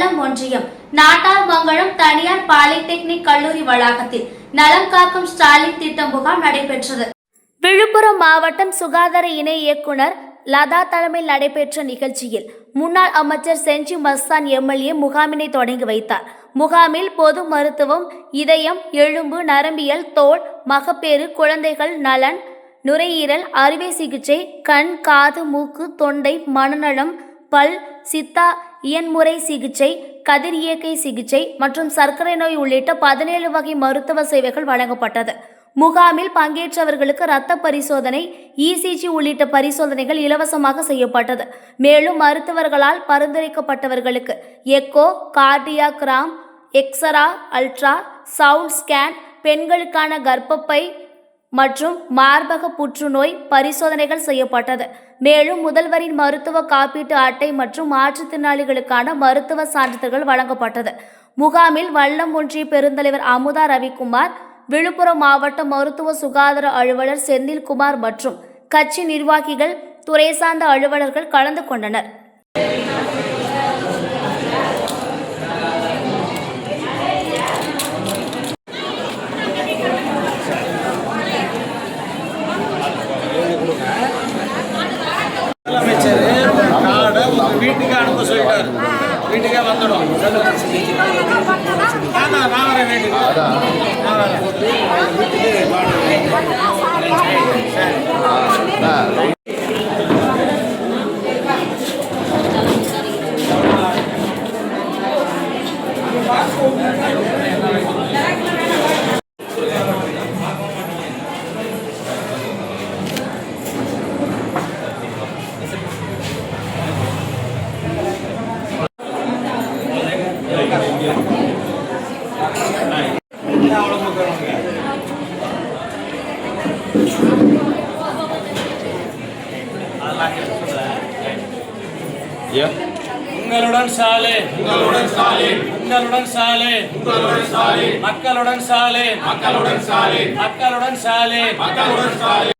வல்லம் ஒன்றியம் நாட்டார்மங்கலம் தனியார் பாலிடெக்னிக் கல்லூரி வளாகத்தில் நலம் காக்கும் ஸ்டாலின் திட்டம் முகாம் நடைபெற்றது. விழுப்புரம் மாவட்டம் சுகாதார இணை இயக்குனர் லதா தலைமையில் நடைபெற்ற நிகழ்ச்சியில் முன்னாள் அமைச்சர் செஞ்சி மஸ்தான் எம்எல்ஏ முகாமினை தொடங்கி வைத்தார். முகாமில் பொது மருத்துவம், இதயம், எலும்பு, நரம்பியல், தோல், மகப்பேறு, குழந்தைகள் நலன், நுரையீரல், அறுவை சிகிச்சை, கண், காது, மூக்கு, தொண்டை, மனநலம், பல், சித்தா, இயன்முறை சிகிச்சை, கதிரியக்கை சிகிச்சை மற்றும் சர்க்கரை நோய் உள்ளிட்ட 17 வகை மருத்துவ சேவைகள் வழங்கப்பட்டது. முகாமில் பங்கேற்றவர்களுக்கு இரத்த பரிசோதனை, இசிஜி உள்ளிட்ட பரிசோதனைகள் இலவசமாக செய்யப்பட்டது. மேலும் மருத்துவர்களால் பரிந்துரைக்கப்பட்டவர்களுக்கு echo, cardiogram, X ray, ultrasound scan, பெண்களுக்கான கர்ப்பப்பை மற்றும் மார்பக புற்றுநோய் பரிசோதனைகள் செய்யப்பட்டது. மேலும் முதல்வரின் மருத்துவ காப்பீட்டு அட்டை மற்றும் மாற்றுத்திறனாளிகளுக்கான மருத்துவ சான்றிதழ்கள் வழங்கப்பட்டது. முகாமில் வல்லம் ஒன்றிய பெருந்தலைவர் அமுதா ரவிக்குமார், விழுப்புரம் மாவட்ட மருத்துவ சுகாதார அலுவலர் செந்தில்குமார் மற்றும் கட்சி நிர்வாகிகள், துறை சார்ந்த அலுவலர்கள் கலந்து கொண்டனர். வீட்டுக்கு அனுப்ப சொல்லிட்டாரு. வீட்டுக்கே வந்துடும். உங்களுடன் சாலே, உங்களுடன் சாலே, உங்களுடன் சாலே, உங்களுடன் சாலே, மக்களுடன் சாலே, மக்களுடன் சாலே, மக்களுடன் சாலே, மக்களுடன் சாலே.